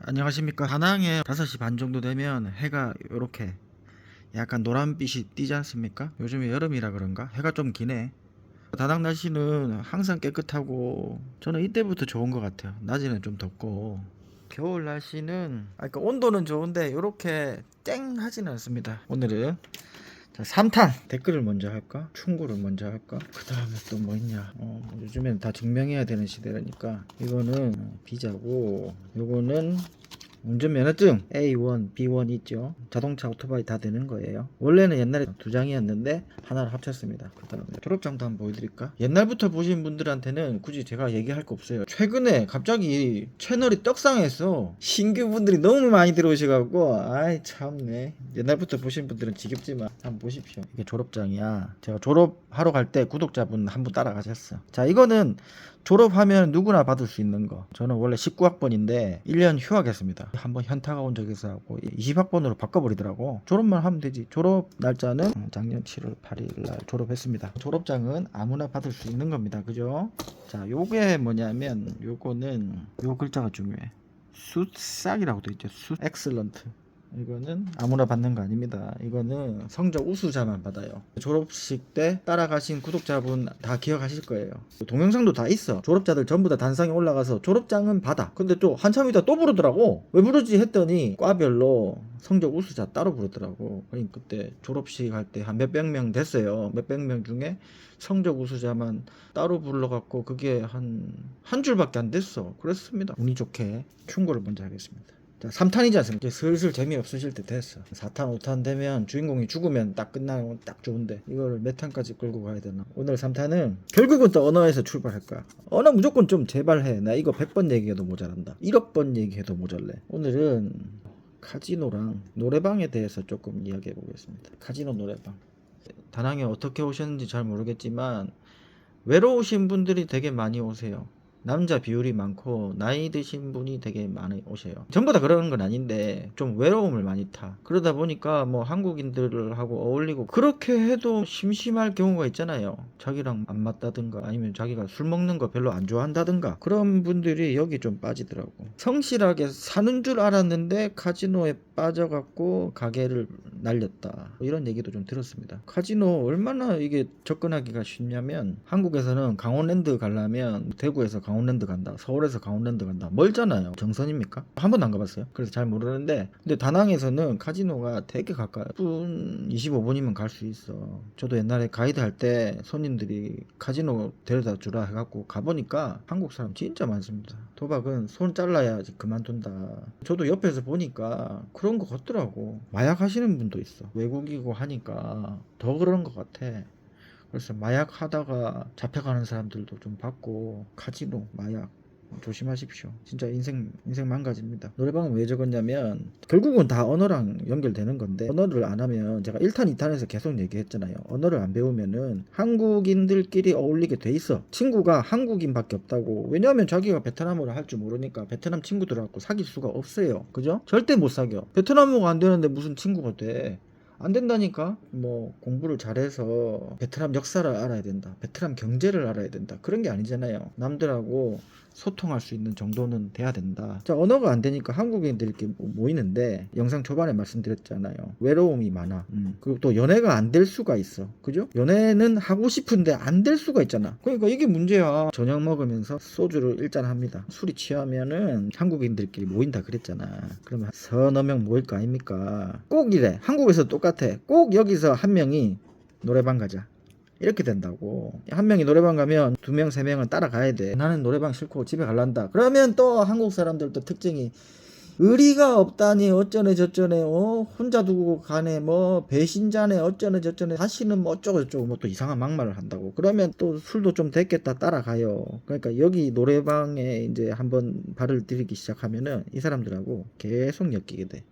안녕하십니까. 다낭에 5시 반 정도 되면 해가 이렇게 약간 노란빛이 띄지 않습니까? 요즘에 여름이라 그런가? 해가 좀 기네. 다낭 날씨는 항상 깨끗하고 저는 이때부터 좋은 것 같아요. 낮에는 좀 덥고 겨울 날씨는 그러니까 온도는 좋은데 이렇게 쨍 하지는 않습니다. 오늘은 자, 3탄 댓글을 먼저 할까? 충고를 먼저 할까? 그 다음에 또 뭐 있냐? 요즘엔 다 증명해야 되는 시대라니까 이거는 비자고 요거는 운전면허증 A1, B1 있죠. 자동차 오토바이 다 되는 거예요. 원래는 옛날에 2장이었는데 하나를 합쳤습니다. 그 다음에 졸업장도 한번 보여드릴까? 옛날부터 보신 분들한테는 굳이 제가 얘기할 거 없어요. 최근에 갑자기 채널이 떡상해서 신규 분들이 너무 많이 들어오셔가지고 아이 참네. 옛날부터 보신 분들은 지겹지만 한번 보십시오. 이게 졸업장이야. 제가 졸업하러 갈 때 구독자분 한 분 따라가셨어. 자, 이거는 졸업하면 누구나 받을 수 있는 거. 저는 원래 19학번인데 1년 휴학했습니다. 한번 현타가 온 적이 있어갖고 20학번으로 바꿔버리더라고. 졸업만 하면 되지. 졸업 날짜는 작년 7월 8일 날 졸업했습니다. 졸업장은 아무나 받을 수 있는 겁니다. 그죠? 자, 요게 뭐냐면 요거는 요 글자가 중요해. 숫싹이라고 돼 있죠. 숫 엑셀런트. 이거는 아무나 받는 거 아닙니다. 이거는 성적 우수자만 받아요. 졸업식 때 따라가신 구독자분 다 기억하실 거예요. 동영상도 다 있어. 졸업자들 전부 다 단상에 올라가서 졸업장은 받아. 근데 또 한참 있다 또 부르더라고. 왜 부르지 했더니 과별로 성적 우수자 따로 부르더라고. 그러니까 그때 졸업식 할 때 한 몇백 명 됐어요. 몇백 명 중에 성적 우수자만 따로 불러갖고 그게 한 줄밖에 안 됐어. 그랬습니다. 운이 좋게 충고를 먼저 하겠습니다. 자, 3탄이지 않습니까? 슬슬 재미없으실 때 됐어. 4탄, 5탄 되면 주인공이 죽으면 딱 끝나면 딱 좋은데 이거를 몇 탄까지 끌고 가야 되나? 오늘 3탄은 결국은 또 언어에서 출발할 거야. 언어 무조건 좀 제발해. 나 이거 100번 얘기해도 모자란다. 1억 번 얘기해도 모자래. 오늘은 카지노랑 노래방에 대해서 조금 이야기해 보겠습니다. 카지노 노래방. 다낭에 어떻게 오셨는지 잘 모르겠지만 외로우신 분들이 되게 많이 오세요. 남자 비율이 많고 나이 드신 분이 되게 많이 오셔요. 전부 다 그러는 건 아닌데 좀 외로움을 많이 타. 그러다 보니까 뭐 한국인들하고 어울리고 그렇게 해도 심심할 경우가 있잖아요. 자기랑 안 맞다든가 아니면 자기가 술 먹는 거 별로 안 좋아한다든가 그런 분들이 여기 좀 빠지더라고. 성실하게 사는 줄 알았는데 카지노에 빠져갖고 가게를 날렸다. 이런 얘기도 좀 들었습니다. 카지노 얼마나 이게 접근하기가 쉽냐면 한국에서는 강원랜드 가려면 대구에서 강원랜드 간다, 서울에서 강원랜드 간다. 멀잖아요. 정선입니까? 한 번도 안 가봤어요. 그래서 잘 모르는데 근데 다낭에서는 카지노가 되게 가까워요. 10분, 25분이면 갈 수 있어. 저도 옛날에 가이드 할 때 손님들이 카지노 데려다 주라 해갖고 가보니까 한국 사람 진짜 많습니다. 도박은 손 잘라야지 그만둔다. 저도 옆에서 보니까 그런 거 같더라고. 마약 하시는 분도 있어. 외국이고 하니까 더 그런 것 같아. 그래서 마약 하다가 잡혀가는 사람들도 좀 봤고 카지노, 마약 조심하십시오. 진짜 인생 망가집니다. 노래방은 왜 적었냐면 결국은 다 언어랑 연결되는 건데 언어를 안 하면 제가 1탄, 2탄에서 계속 얘기했잖아요. 언어를 안 배우면은 한국인들끼리 어울리게 돼 있어. 친구가 한국인밖에 없다고. 왜냐하면 자기가 베트남어를 할 줄 모르니까 베트남 친구들하고 사귈 수가 없어요. 그죠? 절대 못 사겨. 베트남어가 안 되는데 무슨 친구가 돼. 안 된다니까. 뭐 공부를 잘해서 베트남 역사를 알아야 된다, 베트남 경제를 알아야 된다, 그런 게 아니잖아요. 남들하고 소통할 수 있는 정도는 돼야 된다. 자, 언어가 안 되니까 한국인들이 이렇게 모이는데 영상 초반에 말씀드렸잖아요. 외로움이 많아. 그리고 또 연애가 안 될 수가 있어. 그죠? 연애는 하고 싶은데 안 될 수가 있잖아. 그러니까 이게 문제야. 저녁 먹으면서 소주를 일잔 합니다. 술이 취하면은 한국인들끼리 모인다 그랬잖아. 그러면 서너 명 모일 거 아닙니까? 꼭 이래. 한국에서 똑같아. 꼭 여기서 한 명이 노래방 가자, 이렇게 된다고. 한 명이 노래방 가면 2명, 3명은 따라가야 돼. 나는 노래방 싫고 집에 갈란다. 그러면 또 한국 사람들도 특징이 의리가 없다니 어쩌네 저쩌네, 혼자 두고 가네, 뭐 배신자네, 어쩌네 저쩌네, 다시는 뭐 어쩌고 저쩌고 뭐 또 이상한 막말을 한다고. 그러면 또 술도 좀 됐겠다 따라가요. 그러니까 여기 노래방에 이제 한번 발을 들이기 시작하면은 이 사람들하고 계속 엮이게 돼.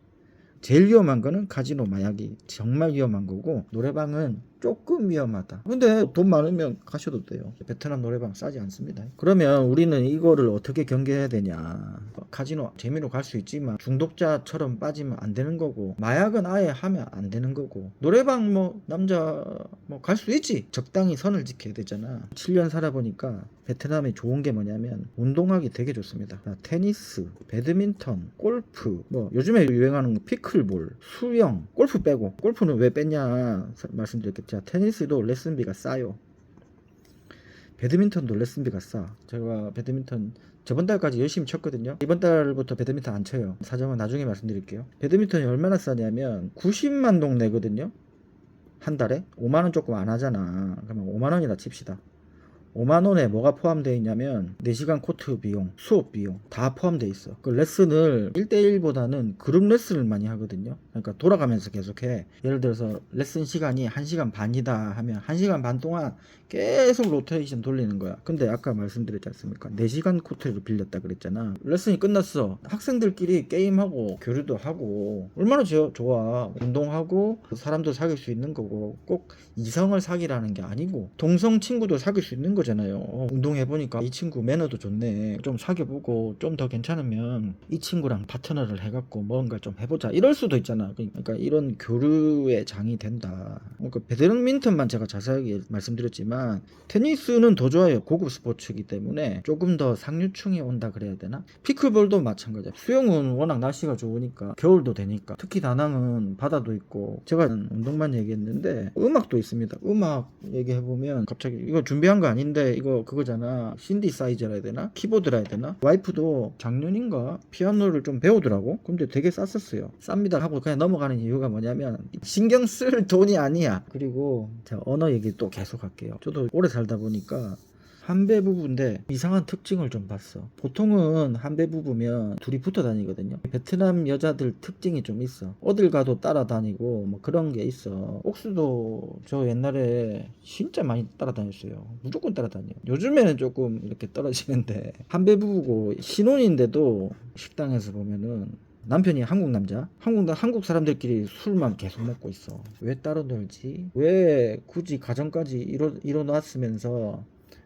제일 위험한 거는 카지노, 마약이 정말 위험한 거고, 노래방은 조금 위험하다. 근데 돈 많으면 가셔도 돼요. 베트남 노래방 싸지 않습니다. 그러면 우리는 이거를 어떻게 경계해야 되냐. 카지노 재미로 갈 수 있지만 중독자처럼 빠지면 안 되는 거고, 마약은 아예 하면 안 되는 거고, 노래방 뭐 남자 뭐 갈 수 있지. 적당히 선을 지켜야 되잖아. 7년 살아보니까 베트남이 좋은 게 뭐냐면 운동하기 되게 좋습니다. 테니스, 배드민턴, 골프, 뭐 요즘에 유행하는 피클볼, 수영, 골프 빼고, 골프는 왜 뺐냐 말씀드렸겠죠. 테니스도 레슨비가 싸요. 배드민턴도 레슨비가 싸. 제가 배드민턴 저번 달까지 열심히 쳤거든요. 이번 달부터 배드민턴 안 쳐요. 사정은 나중에 말씀드릴게요. 배드민턴이 얼마나 싸냐면 90만 동 내거든요. 한 달에 5만원 조금 안 하잖아. 그러면 5만원이라 칩시다. 5만원에 뭐가 포함되어 있냐면 4시간 코트 비용, 수업 비용 다 포함되어 있어. 그 레슨을 1대1보다는 그룹 레슨을 많이 하거든요. 그러니까 돌아가면서 계속해. 예를 들어서 레슨 시간이 1시간 반이다 하면 1시간 반 동안 계속 로테이션 돌리는 거야. 근데 아까 말씀드렸지 않습니까? 4시간 코트를 빌렸다 그랬잖아. 레슨이 끝났어. 학생들끼리 게임하고 교류도 하고 얼마나 좋아. 운동하고 사람도 사귈 수 있는 거고, 꼭 이성을 사귀라는 게 아니고 동성 친구도 사귈 수 있는 거잖아요. 운동해보니까 이 친구 매너도 좋네, 좀 사귀어보고 좀 더 괜찮으면 이 친구랑 파트너를 해갖고 뭔가 좀 해보자, 이럴 수도 있잖아. 그러니까 이런 교류의 장이 된다. 그러니까 배드민턴만 제가 자세하게 말씀드렸지만 테니스는 더 좋아요. 고급 스포츠이기 때문에 조금 더 상류층이 온다 그래야 되나? 피클볼도 마찬가지야. 수영은 워낙 날씨가 좋으니까 겨울도 되니까, 특히 다낭은 바다도 있고. 제가 운동만 얘기했는데 음악도 있습니다. 음악 얘기해보면 갑자기 이거 준비한 거 아닌데 이거 그거잖아. 신디사이저라 해야 되나? 키보드라 해야 되나? 와이프도 작년인가 피아노를 좀 배우더라고. 근데 되게 쌌었어요. 쌉니다 하고 그냥 넘어가는 이유가 뭐냐면 신경 쓸 돈이 아니야. 그리고 제가 언어 얘기 또 계속 할게요. 저도 오래 살다 보니까 한배 부부인데 이상한 특징을 좀 봤어. 보통은 한배 부부면 둘이 붙어 다니거든요. 베트남 여자들 특징이 좀 있어. 어딜 가도 따라다니고 뭐 그런 게 있어. 옥수도 저 옛날에 진짜 많이 따라다녔어요. 무조건 따라다녀. 요즘에는 조금 이렇게 떨어지는데, 한배 부부고 신혼인데도 식당에서 보면은 남편이 한국 남자, 한국 사람들끼리 술만 계속 먹고 있어. 왜 따로 놀지? 왜 굳이 가정까지 이뤄놨으면서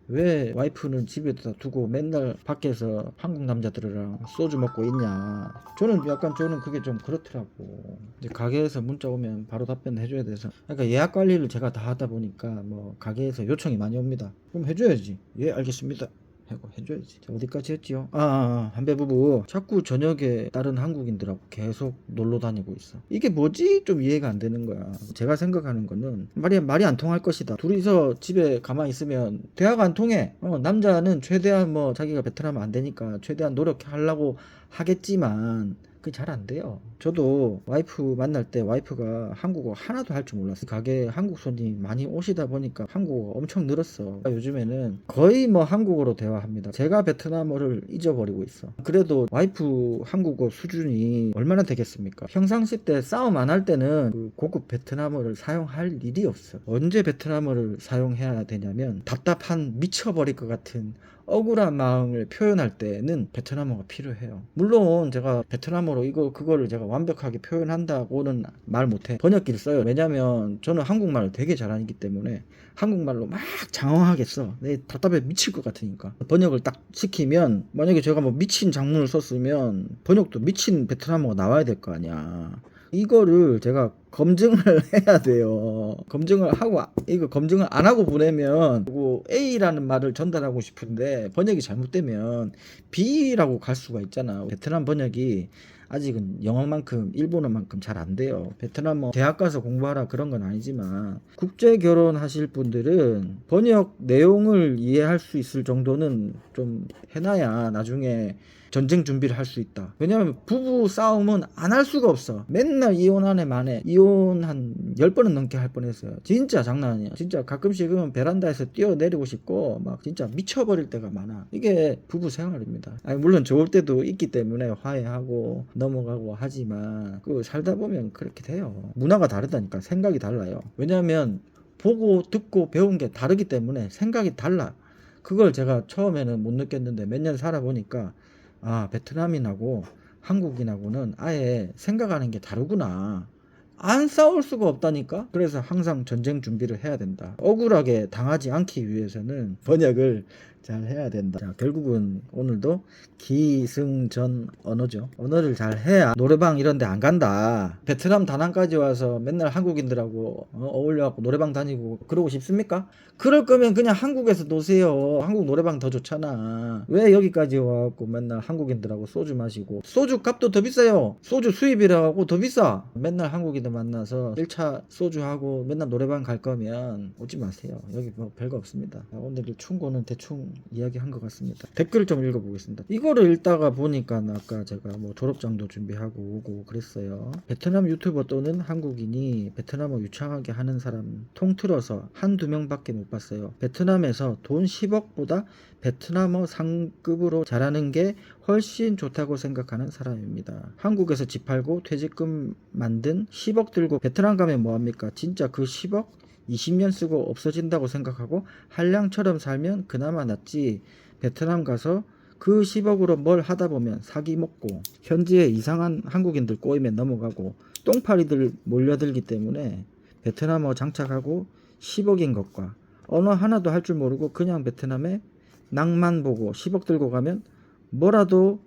왜 와이프는 집에다 두고 맨날 밖에서 한국 남자들이랑 소주 먹고 있냐. 저는 그게 좀 그렇더라고. 이제 가게에서 문자 오면 바로 답변 해줘야 돼서, 그러니까 예약 관리를 제가 다 하다 보니까 뭐 가게에서 요청이 많이 옵니다. 그럼 해줘야지. 예, 알겠습니다 하고 해줘야지. 자, 어디까지 했지요? 한배 부부 자꾸 저녁에 다른 한국인들하고 계속 놀러 다니고 있어. 이게 뭐지? 좀 이해가 안 되는 거야. 제가 생각하는 거는 말이 안 통할 것이다. 둘이서 집에 가만히 있으면 대화가 안 통해. 남자는 최대한 뭐 자기가 베트남 안 되니까 최대한 노력하려고 하겠지만 그게 잘 안 돼요. 저도 와이프 만날 때 와이프가 한국어 하나도 할 줄 몰랐어. 가게에 한국 손님이 많이 오시다 보니까 한국어가 엄청 늘었어. 요즘에는 거의 뭐 한국어로 대화합니다. 제가 베트남어를 잊어버리고 있어. 그래도 와이프 한국어 수준이 얼마나 되겠습니까? 평상시 때 싸움 안 할 때는 그 고급 베트남어를 사용할 일이 없어. 언제 베트남어를 사용해야 되냐면 답답한 미쳐버릴 것 같은 억울한 마음을 표현할 때는 베트남어가 필요해요. 물론 제가 베트남어로 그거를 제가 완벽하게 표현한다고는 말 못해. 번역기를 써요. 왜냐면 저는 한국말을 되게 잘하기 때문에 한국말로 막 장황하게 써. 내 답답해 미칠 것 같으니까. 번역을 딱 시키면, 만약에 제가 뭐 미친 장문을 썼으면 번역도 미친 베트남어가 나와야 될 거 아니야. 이거를 제가 검증을 해야 돼요. 검증을 안 하고 보내면 A라는 말을 전달하고 싶은데 번역이 잘못되면 B라고 갈 수가 있잖아. 베트남 번역이 아직은 영어만큼 일본어만큼 잘 안 돼요. 베트남 대학 가서 공부하라 그런 건 아니지만, 국제 결혼하실 분들은 번역 내용을 이해할 수 있을 정도는 좀 해놔야 나중에 전쟁 준비를 할 수 있다. 왜냐면 부부 싸움은 안 할 수가 없어. 맨날 이혼한 애 만에 이혼 한 10번은 넘게 할 뻔했어요. 진짜 장난 아니야. 진짜 가끔씩은 베란다에서 뛰어내리고 싶고 막 진짜 미쳐버릴 때가 많아. 이게 부부 생활입니다. 물론 좋을 때도 있기 때문에 화해하고 넘어가고 하지만 그 살다 보면 그렇게 돼요. 문화가 다르다니까. 생각이 달라요. 왜냐면 보고 듣고 배운 게 다르기 때문에 생각이 달라. 그걸 제가 처음에는 못 느꼈는데 몇 년 살아보니까 베트남인하고 한국인하고는 아예 생각하는 게 다르구나. 안 싸울 수가 없다니까. 그래서 항상 전쟁 준비를 해야 된다. 억울하게 당하지 않기 위해서는 번역을 잘 해야 된다. 자, 결국은 오늘도 기승전 언어죠. 언어를 잘 해야 노래방 이런 데 안 간다. 베트남 다낭까지 와서 맨날 한국인들하고 어울려갖고 노래방 다니고 그러고 싶습니까? 그럴 거면 그냥 한국에서 노세요. 한국 노래방 더 좋잖아. 왜 여기까지 와갖고 맨날 한국인들하고 소주 마시고, 소주 값도 더 비싸요. 소주 수입이라고 더 비싸. 맨날 한국인들 만나서 1차 소주하고 맨날 노래방 갈 거면 오지 마세요. 여기 뭐 별거 없습니다. 오늘 충고는 대충 이야기한 것 같습니다. 댓글 좀 읽어보겠습니다. 이거를 읽다가 보니까 아까 제가 뭐 졸업장도 준비하고 오고 그랬어요. 베트남 유튜버 또는 한국인이 베트남어 유창하게 하는 사람 통틀어서 한두 명밖에 못 봤어요. 베트남에서 돈 10억보다 베트남어 상급으로 잘하는 게 훨씬 좋다고 생각하는 사람입니다. 한국에서 집 팔고 퇴직금 만든 10억 들고 베트남 가면 뭐합니까? 진짜 그 10억 20년 쓰고 없어진다고 생각하고 한량처럼 살면 그나마 낫지. 베트남 가서 그 10억으로 뭘 하다 보면 사기 먹고 현지에 이상한 한국인들 꼬이면 넘어가고 똥파리들 몰려들기 때문에 베트남어 장착하고 10억인 것과 언어 하나도 할 줄 모르고 그냥 베트남에 낭만 보고 10억 들고 가면 뭐라도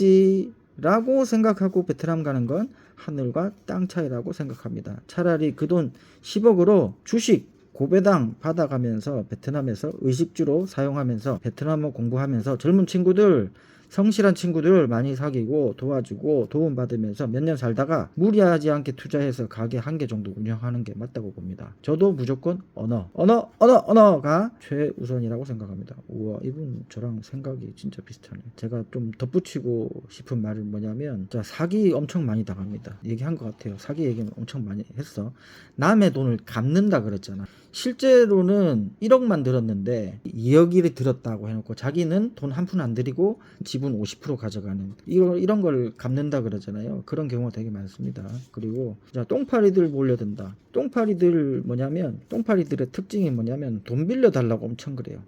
하겠지라고 생각하고 베트남 가는 건 하늘과 땅 차이라고 생각합니다. 차라리 그 돈 10억으로 주식 고배당 받아가면서 베트남에서 의식주로 사용하면서 베트남어 공부하면서 젊은 친구들, 성실한 친구들 많이 사귀고 도와주고 도움받으면서 몇 년 살다가 무리하지 않게 투자해서 가게 한 개 정도 운영하는 게 맞다고 봅니다. 저도 무조건 언어가 최우선이라고 생각합니다. 우와, 이분 저랑 생각이 진짜 비슷하네. 제가 좀 덧붙이고 싶은 말은 뭐냐면, 자, 사기 엄청 많이 당합니다. 얘기한 것 같아요. 사기 얘기는 엄청 많이 했어. 남의 돈을 갚는다 그랬잖아. 실제로는 1억만 들었는데 2억이 들었다고 해놓고 자기는 돈 한 푼 안 들이고 지분 50% 가져가는 이런 걸 갚는다 그러잖아요. 그런 경우가 되게 많습니다. 그리고 자, 똥파리들 몰려든다. 똥파리들 뭐냐면, 똥파리들의 특징이 뭐냐면 돈 빌려달라고 엄청 그래요.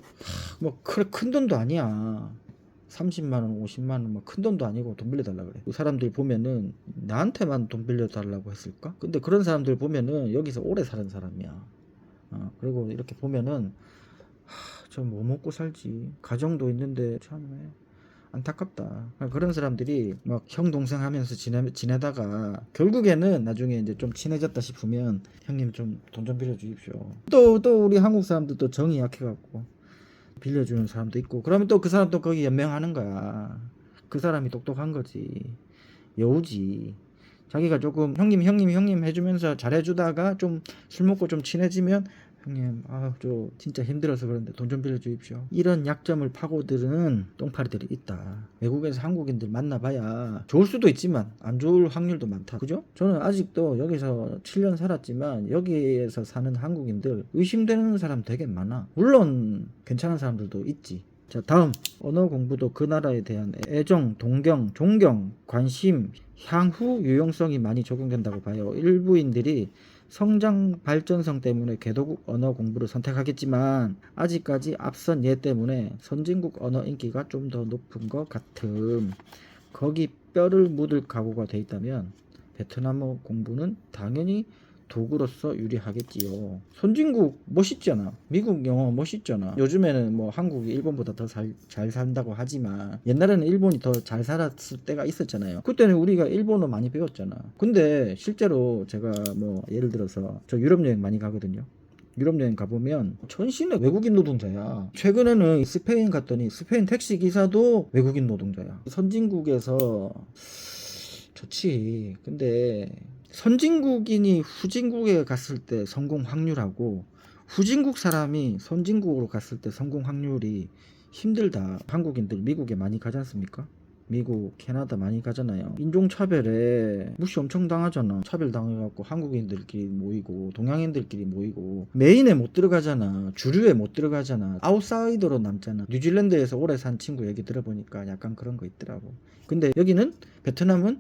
뭐 큰 돈도 아니야. 30만원 50만원 뭐 큰 돈도 아니고 돈 빌려달라 그래. 그 사람들 보면은 나한테만 돈 빌려달라고 했을까? 근데 그런 사람들 보면은 여기서 오래 사는 사람이야. 그리고 이렇게 보면은 저 뭐 먹고 살지, 가정도 있는데 참 안타깝다. 그런 사람들이 막 형 동생 하면서 지내다가 결국에는 나중에 이제 좀 친해졌다 싶으면 형님 좀 돈 좀 빌려 주십시오. 또 우리 한국 사람들도 정이 약해갖고 빌려주는 사람도 있고, 그러면 또 그 사람도 거기 연명하는 거야. 그 사람이 똑똑한 거지. 여우지. 자기가 조금 형님 해주면서 잘해주다가 좀 술 먹고 좀 친해지면 형님 저 진짜 힘들어서 그런데 돈 좀 빌려주십시오. 이런 약점을 파고드는 똥파리들이 있다. 외국에서 한국인들 만나봐야 좋을 수도 있지만 안 좋을 확률도 많다. 그죠? 저는 아직도 여기서 7년 살았지만 여기에서 사는 한국인들 의심되는 사람 되게 많아. 물론 괜찮은 사람들도 있지. 자, 다음. 언어 공부도 그 나라에 대한 애정, 동경, 존경, 관심, 향후 유용성이 많이 적용된다고 봐요. 일부인들이 성장 발전성 때문에 개도국 언어 공부를 선택하겠지만 아직까지 앞선 예 때문에 선진국 언어 인기가 좀 더 높은 것 같음. 거기 뼈를 묻을 각오가 돼 있다면 베트남어 공부는 당연히 도구로서 유리하겠지요. 선진국 멋있잖아. 미국 영어 멋있잖아. 요즘에는 뭐 한국이 일본보다 더 잘 산다고 하지만 옛날에는 일본이 더 잘 살았을 때가 있었잖아요. 그때는 우리가 일본어 많이 배웠잖아. 근데 실제로 제가 뭐 예를 들어서 저 유럽 여행 많이 가거든요. 유럽 여행 가보면 전신에 외국인 노동자야. 최근에는 스페인 갔더니 스페인 택시 기사도 외국인 노동자야. 선진국에서 좋지. 근데 선진국인이 후진국에 갔을 때 성공 확률하고 후진국 사람이 선진국으로 갔을 때 성공 확률이 힘들다. 한국인들 미국에 많이 가지 않습니까? 미국, 캐나다 많이 가잖아요. 인종차별에 무시 엄청 당하잖아. 차별당해갖고 한국인들끼리 모이고 동양인들끼리 모이고 메인에 못 들어가잖아. 주류에 못 들어가잖아. 아웃사이더로 남잖아. 뉴질랜드에서 오래 산 친구 얘기 들어보니까 약간 그런 거 있더라고. 근데 여기는 베트남은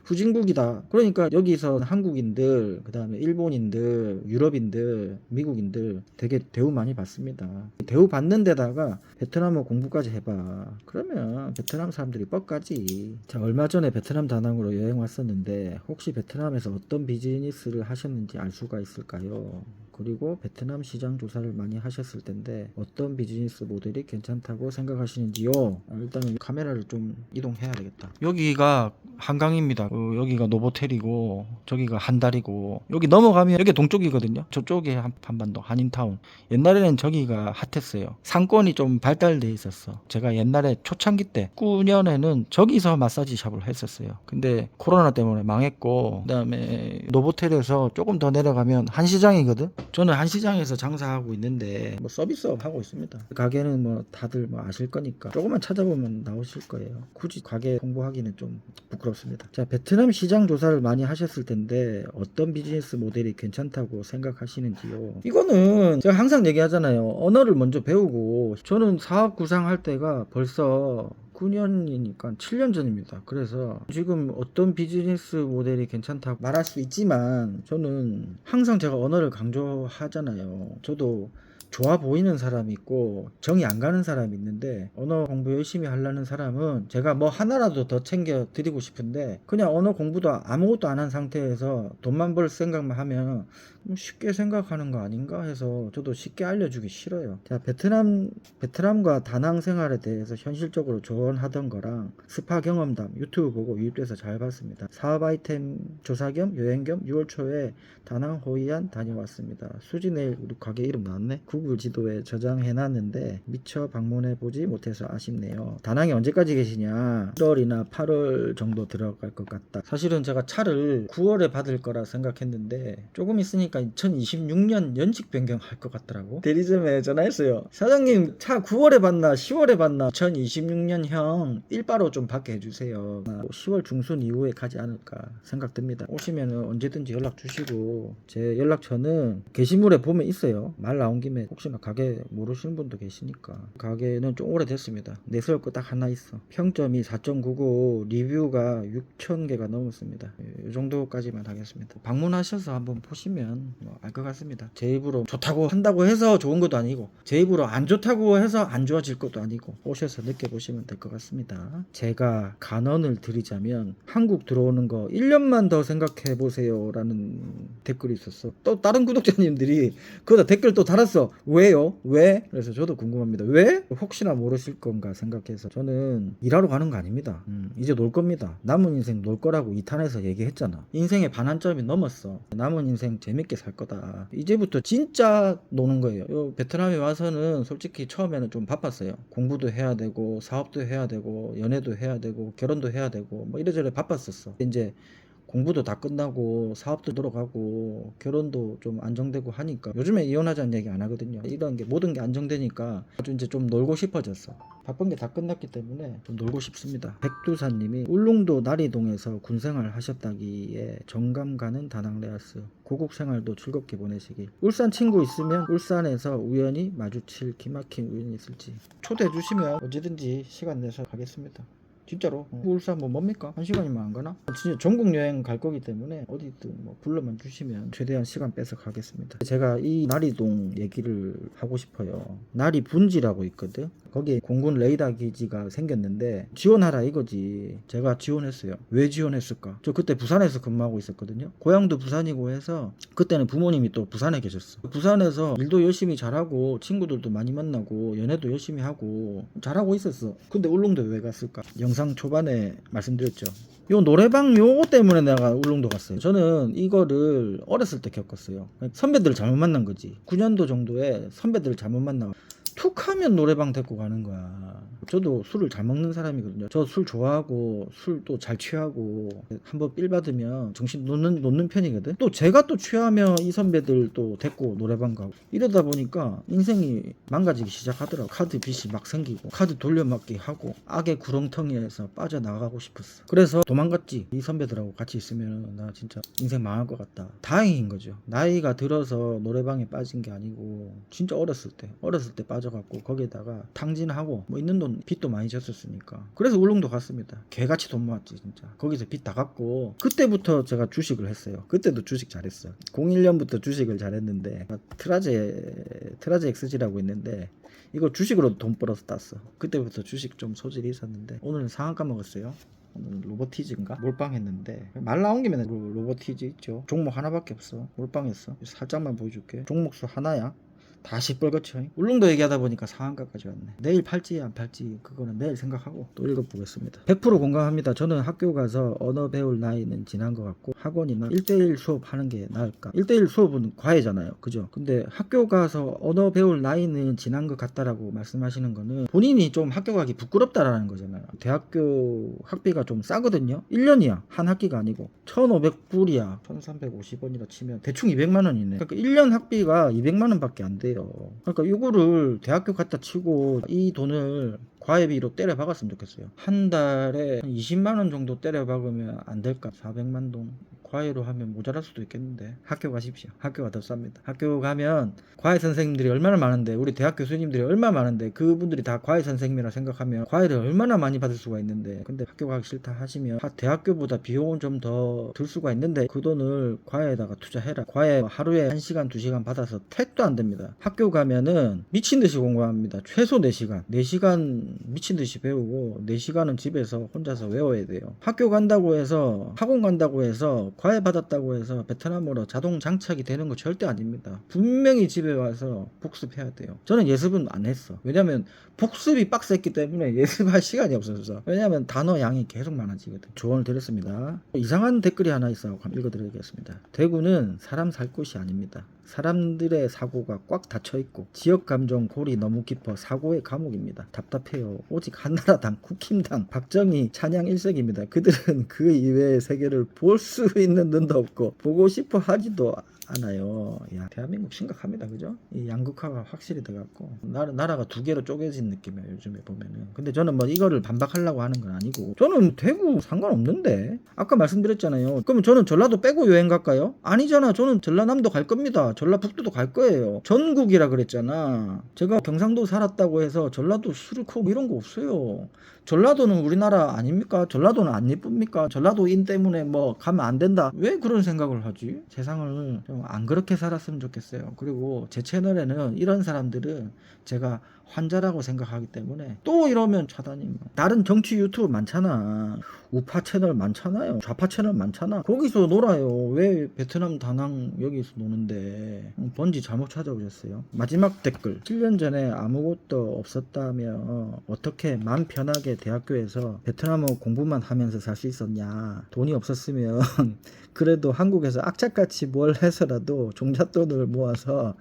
후진국이다. 그러니까 여기서 한국인들, 그 다음에 일본인들, 유럽인들, 미국인들 되게 대우 많이 받습니다. 대우 받는 데다가 베트남어 공부까지 해봐. 그러면 베트남 사람들이 뻑가지. 자, 얼마 전에 베트남 다낭으로 여행 왔었는데 혹시 베트남에서 어떤 비즈니스를 하셨는지 알 수가 있을까요? 그리고 베트남 시장 조사를 많이 하셨을 텐데 어떤 비즈니스 모델이 괜찮다고 생각하시는지요? 일단은 카메라를 좀 이동해야 되겠다. 여기가 한강입니다. 여기가 노보텔이고 저기가 한달이고 여기 넘어가면 여기 동쪽이거든요. 저쪽에 한반도 한인타운. 옛날에는 저기가 핫했어요. 상권이 좀 발달돼 있었어. 제가 옛날에 초창기 때 9년에는 저기서 마사지 샵을 했었어요. 근데 코로나 때문에 망했고 그다음에 노보텔에서 조금 더 내려가면 한시장이거든. 저는 한시장에서 장사하고 있는데 뭐 서비스업 하고 있습니다. 가게는 뭐 다들 뭐 아실 거니까 조금만 찾아보면 나오실 거예요. 굳이 가게 홍보하기는 좀 부끄럽습니다. 자, 베트남 시장 조사를 많이 하셨을 텐데 어떤 비즈니스 모델이 괜찮다고 생각하시는지요? 이거는 제가 항상 얘기하잖아요. 언어를 먼저 배우고 저는 사업 구상할 때가 벌써 9년이니까 7년 전입니다. 그래서 지금 어떤 비즈니스 모델이 괜찮다고 말할 수 있지만 저는 항상 제가 언어를 강조하잖아요. 저도 좋아 보이는 사람이 있고 정이 안 가는 사람이 있는데 언어 공부 열심히 하려는 사람은 제가 뭐 하나라도 더 챙겨 드리고 싶은데 그냥 언어 공부도 아무것도 안 한 상태에서 돈만 벌 생각만 하면 쉽게 생각하는 거 아닌가 해서 저도 쉽게 알려주기 싫어요. 자, 베트남과 다낭 생활에 대해서 현실적으로 조언하던 거랑 스파 경험담 유튜브 보고 유입돼서 잘 봤습니다. 사업 아이템 조사 겸 여행 겸 6월 초에 다낭 호이안 다녀왔습니다. 수지네일 우리 가게 이름 나왔네. 구글 지도에 저장해놨는데 미처 방문해보지 못해서 아쉽네요. 다낭에 언제까지 계시냐? 7월이나 8월 정도 들어갈 것 같다. 사실은 제가 차를 9월에 받을 거라 생각했는데 조금 있으니까 2026년 연식 변경할 것 같더라고. 대리점에 전화했어요. 사장님 차 9월에 받나 10월에 받나 2026년형 1바로 좀 받게 해주세요. 10월 중순 이후에 가지 않을까 생각됩니다. 오시면 언제든지 연락 주시고 제 연락처는 게시물에 보면 있어요. 말 나온 김에 혹시나 가게 모르시는 분도 계시니까. 가게는 좀 오래됐습니다. 내세울 거 딱 하나 있어. 평점이 4.99, 리뷰가 6,000개가 넘었습니다. 이 정도까지만 하겠습니다. 방문하셔서 한번 보시면 알 것 같습니다. 제 입으로 좋다고 한다고 해서 좋은 것도 아니고 제 입으로 안 좋다고 해서 안 좋아질 것도 아니고 오셔서 느껴보시면 될 것 같습니다. 제가 간언을 드리자면 한국 들어오는 거 1년만 더 생각해 보세요 라는 댓글이 있었어. 또 다른 구독자님들이 그거다 댓글 또 달았어. 왜요? 왜? 그래서 저도 궁금합니다. 왜? 혹시나 모르실 건가 생각해서 저는 일하러 가는 거 아닙니다. 이제 놀 겁니다. 남은 인생 놀 거라고 2탄에서 얘기했잖아. 인생의 반환점이 넘었어. 남은 인생 재밌게 살 거다. 이제부터 진짜 노는 거예요. 요 베트남에 와서는 솔직히 처음에는 좀 바빴어요. 공부도 해야 되고 사업도 해야 되고 연애도 해야 되고 결혼도 해야 되고 뭐 이래저래 바빴었어. 이제 공부도 다 끝나고 사업도 들어가고 결혼도 좀 안정되고 하니까 요즘에 이혼하자는 얘기 안 하거든요. 이런 게 모든 게 안정되니까 아주 이제 좀 놀고 싶어졌어. 바쁜 게 다 끝났기 때문에 좀 놀고 싶습니다. 백두산님이 울릉도 나리동에서 군생활 하셨다기에 정감 가는 다낭레아스 고국 생활도 즐겁게 보내시길. 울산 친구 있으면 울산에서 우연히 마주칠 기막힌 우연이 있을지 초대해 주시면 언제든지 시간 내서 가겠습니다. 진짜로. 울산 뭐 뭡니까? 1시간이면 안 가나? 진짜 전국 여행 갈 거기 때문에 어디든 뭐 불러만 주시면 최대한 시간 빼서 가겠습니다. 제가 이 나리동 얘기를 하고 싶어요. 나리 분지라고 있거든. 거기에 공군 레이더 기지가 생겼는데 지원하라 이거지. 제가 지원했어요. 왜 지원했을까? 저 그때 부산에서 근무하고 있었거든요. 고향도 부산이고 해서 그때는 부모님이 또 부산에 계셨어. 부산에서 일도 열심히 잘하고 친구들도 많이 만나고 연애도 열심히 하고 잘하고 있었어. 근데 울릉도에 왜 갔을까? 영상 초반에 말씀드렸죠. 요 노래방 요거 때문에 내가 울릉도 갔어요. 저는 이거를 어렸을 때 겪었어요. 선배들을 잘못 만난 거지. 9년도 정도에 선배들을 잘못 만나 툭 하면 노래방 데리고 가는 거야. 저도 술을 잘 먹는 사람이거든요. 저 술 좋아하고 술도 잘 취하고 한번 삘 받으면 정신 놓는 편이거든. 또 제가 또 취하면 이 선배들 또 데리고 노래방 가고 이러다 보니까 인생이 망가지기 시작하더라고. 카드 빚이 막 생기고 카드 돌려막기 하고 악의 구렁텅이에서 빠져나가고 싶었어. 그래서 도망갔지. 이 선배들하고 같이 있으면 나 진짜 인생 망할 것 같다. 다행인 거죠. 나이가 들어서 노래방에 빠진 게 아니고 진짜 어렸을 때 빠져 가져갔고 거기에다가 탕진하고 뭐 있는 돈 빚도 많이 졌었으니까 그래서 울릉도 갔습니다. 개같이 돈 모았지 진짜. 거기서 빚 다 갚고 그때부터 제가 주식을 했어요. 그때도 주식 잘했어요. 01년부터 주식을 잘했는데 트라제 XG라고 있는데 이거 주식으로 돈 벌어서 땄어. 그때부터 주식 좀 소질이 있었는데 오늘은 상한가 먹었어요. 로보티즈인가 몰빵했는데 말 나온 김에 로보티즈 있죠. 종목 하나밖에 없어. 몰빵했어. 살짝만 보여줄게. 종목 수 하나야. 다 시뻘겋죠. 울릉도 얘기하다 보니까 상한가까지 왔네. 내일 팔지 안 팔지 그거는 내일 생각하고 또 읽어보겠습니다. 100% 공감합니다. 저는 학교 가서 언어 배울 나이는 지난 것 같고 학원이나 1대1 수업 하는 게 나을까. 1대1 수업은 과외잖아요. 그죠? 근데 학교 가서 언어 배울 나이는 지난 것 같다라고 말씀하시는 거는 본인이 좀 학교 가기 부끄럽다라는 거잖아요. 대학교 학비가 좀 싸거든요. 1년이야. 한 학기가 아니고 1,500불이야. 1,350원이라 치면 대충 200만 원이네. 그러니까 1년 학비가 200만 원밖에 안 돼요. 그러니까 이거를 대학교 갖다 치고 이 돈을 과외비로 때려 박았으면 좋겠어요. 한 달에 20만 원 정도 때려 박으면 안 될까? 400만 동 과외로 하면 모자랄 수도 있겠는데 학교 가십시오. 학교가 더 쌉니다. 학교 가면 과외 선생님들이 얼마나 많은데 우리 대학 교수님들이 얼마나 많은데 그분들이 다 과외 선생님이라 생각하면 과외를 얼마나 많이 받을 수가 있는데 근데 학교 가기 싫다 하시면 대학교보다 비용은 좀 더 들 수가 있는데 그 돈을 과외에다가 투자해라. 과외 하루에 1시간 2시간 받아서 택도 안 됩니다. 학교 가면은 미친듯이 공부합니다. 최소 4시간 4시간 미친듯이 배우고 4시간은 집에서 혼자서 외워야 돼요. 학교 간다고 해서 학원 간다고 해서 과외 받았다고 해서 베트남어로 자동 장착이 되는 거 절대 아닙니다. 분명히 집에 와서 복습해야 돼요. 저는 예습은 안 했어. 왜냐면 복습이 빡셌기 때문에 예습할 시간이 없어서. 왜냐면 단어 양이 계속 많아지거든. 조언을 드렸습니다. 이상한 댓글이 하나 있어 한번 읽어드리겠습니다. 대구는 사람 살 곳이 아닙니다. 사람들의 사고가 꽉 닫혀있고 지역감정 골이 너무 깊어 사고의 감옥입니다. 답답해요. 오직 한나라당, 국힘당, 박정희 찬양 일색입니다. 그들은 그 이외의 세계를 볼 수 있는 눈도 없고 보고 싶어 하지도 않아요. 야, 대한민국 심각합니다. 그죠? 이 양극화가 확실히 돼갖고 나라가 두 개로 쪼개진 느낌이에요. 요즘에 보면은. 근데 저는 뭐 이거를 반박하려고 하는 건 아니고 저는 대구 상관없는데 아까 말씀드렸잖아요. 그러면 저는 전라도 빼고 여행 갈까요? 아니잖아. 저는 전라남도 갈 겁니다. 전라북도도 갈 거예요. 전국이라 그랬잖아. 제가 경상도 살았다고 해서 전라도 수르코 이런 거 없어요. 전라도는 우리나라 아닙니까? 전라도는 안 예쁩니까? 전라도인 때문에 뭐 가면 안 된다. 왜 그런 생각을 하지? 세상을 좀 안 그렇게 살았으면 좋겠어요. 그리고 제 채널에는 이런 사람들은 제가 환자라고 생각하기 때문에 또 이러면 차단이 다른 정치 유튜브 많잖아. 우파 채널 많잖아요. 좌파 채널 많잖아. 거기서 놀아요. 왜 베트남 다낭 여기서 노는데 번지 잘못 찾아오셨어요. 마지막 댓글 7년 전에 아무것도 없었다며 어떻게 맘 편하게 대학교에서 베트남어 공부만 하면서 살 수 있었냐. 돈이 없었으면 그래도 한국에서 악착같이 뭘 해서라도 종잣돈을 모아서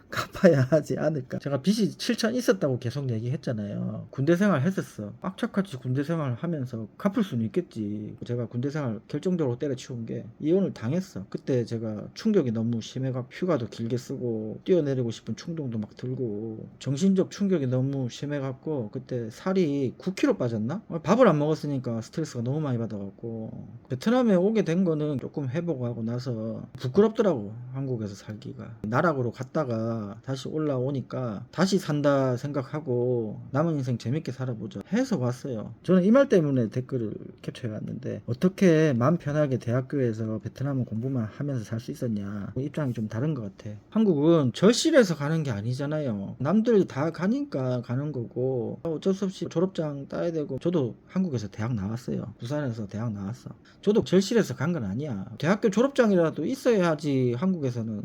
갚아야 하지 않을까. 제가 빚이 7천 있었다고 계속 얘기했잖아요. 군대 생활 했었어. 악착같이 군대 생활 하면서 갚을 수는 있겠지. 제가 군대 생활 결정적으로 때려치운 게 이혼을 당했어. 그때 제가 충격이 너무 심해갖고 휴가도 길게 쓰고 뛰어내리고 싶은 충동도 막 들고 정신적 충격이 너무 심해갖고 그때 살이 9kg 빠졌나? 밥을 안 먹었으니까 스트레스가 너무 많이 받아갖고 베트남에 오게 된 거는 조금 회복하고 나서 부끄럽더라고. 한국에서 살기가. 나락으로 갔다가 다시 올라오니까 다시 산다 생각하고 남은 인생 재밌게 살아보자 해서 왔어요. 저는 이 말 때문에 댓글을 캡처해 왔는데 어떻게 마음 편하게 대학교에서 베트남어 공부만 하면서 살 수 있었냐. 입장이 좀 다른 것 같아. 한국은 절실해서 가는 게 아니잖아요. 남들이 다 가니까 가는 거고 어쩔 수 없이 졸업장 따야 되고 저도 한국에서 대학 나왔어요. 부산에서 대학 나왔어. 저도 절실해서 간 건 아니야. 대학교 졸업장이라도 있어야지 한국에서는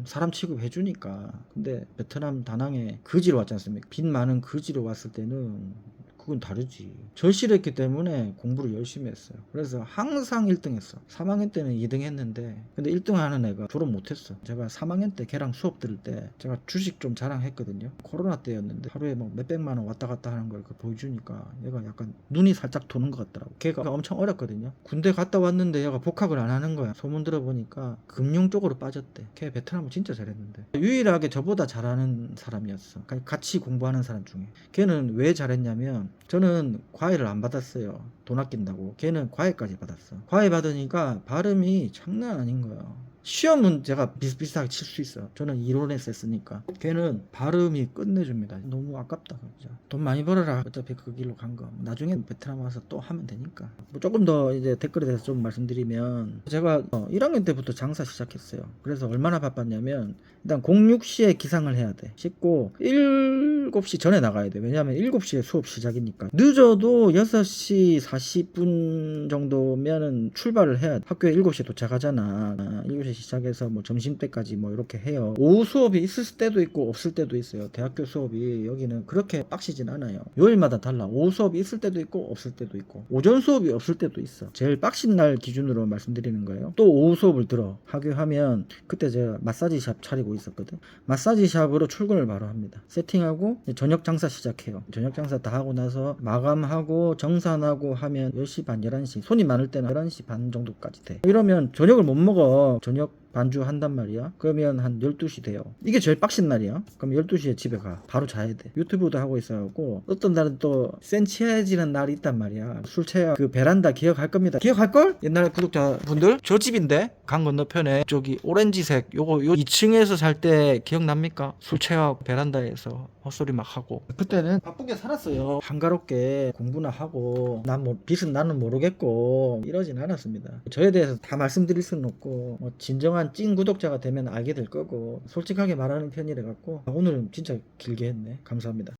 사람 취급해 주니까. 근데 베트남 다낭에 거지로 왔지 않습니까? 빚 많은 거지로 왔을 때는 그건 다르지. 절실했기 때문에 공부를 열심히 했어요. 그래서 항상 1등 했어. 3학년 때는 2등 했는데 근데 1등 하는 애가 졸업 못했어. 제가 3학년 때 걔랑 수업 들을 때 제가 주식 좀 자랑했거든요. 코로나 때였는데 하루에 뭐 몇백만 원 왔다 갔다 하는 걸 보여주니까 얘가 약간 눈이 살짝 도는 것 같더라고. 걔가 엄청 어렸거든요. 군대 갔다 왔는데 얘가 복학을 안 하는 거야. 소문 들어보니까 금융 쪽으로 빠졌대. 걔 베트남을 진짜 잘했는데 유일하게 저보다 잘하는 사람이었어. 같이 공부하는 사람 중에. 걔는 왜 잘했냐면 저는 과외를 안 받았어요. 돈 아낀다고. 걔는 과외까지 받았어. 과외 받으니까 발음이 장난 아닌 거야. 시험은 제가 비슷비슷하게 칠 수 있어. 저는 이론에서 했으니까. 걔는 발음이 끝내줍니다. 너무 아깝다 진짜. 돈 많이 벌어라. 어차피 그 길로 간 거. 나중에 베트남 와서 또 하면 되니까. 뭐 조금 더 이제 댓글에 대해서 좀 말씀드리면, 제가 1학년 때부터 장사 시작했어요. 그래서 얼마나 바빴냐면, 일단 06시에 기상을 해야 돼. 씻고 7시 전에 나가야 돼. 왜냐면 7시에 수업 시작이니까. 늦어도 6시 40분 정도면은 출발을 해야 돼. 학교에 7시에 도착하잖아. 7시 시작해서 뭐 점심때까지 뭐 이렇게 해요. 오후 수업이 있을 때도 있고 없을 때도 있어요. 대학교 수업이 여기는 그렇게 빡시진 않아요. 요일마다 달라. 오후 수업이 있을 때도 있고 없을 때도 있고, 오전 수업이 없을 때도 있어. 제일 빡신 날 기준으로 말씀드리는 거예요. 또 오후 수업을 들어 하교하면, 그때 제가 마사지 샵 차리고 있었거든. 마사지 샵으로 출근을 바로 합니다. 세팅하고 저녁 장사 시작해요. 저녁 장사 다 하고 나서 마감하고 정산하고 하면 10시 반 11시, 손이 많을 때는 11시 반 정도까지 돼. 이러면 저녁을 못 먹어. 저녁 반주 한단 말이야. 그러면 한 12시 돼요. 이게 제일 빡신 날이야. 그럼 12시에 집에 가. 바로 자야 돼. 유튜브도 하고 있어갖고, 어떤 날은 또 센치해지는 날이 있단 말이야. 술 취해 그 베란다 기억할 겁니다. 기억할걸? 옛날 구독자분들, 저 집인데 강 건너편에 저기 오렌지색 요 2층에서 살 때 기억납니까? 술 취해갖고 베란다에서 헛소리 막 하고. 그때는 바쁘게 살았어요. 한가롭게 공부나 하고, 난 뭐 빚은 나는 모르겠고 이러진 않았습니다. 저에 대해서 다 말씀드릴 수는 없고, 뭐 진정한 찐 구독자가 되면 알게 될 거고, 솔직하게 말하는 편이라 갖고 오늘은 진짜 길게 했네. 감사합니다.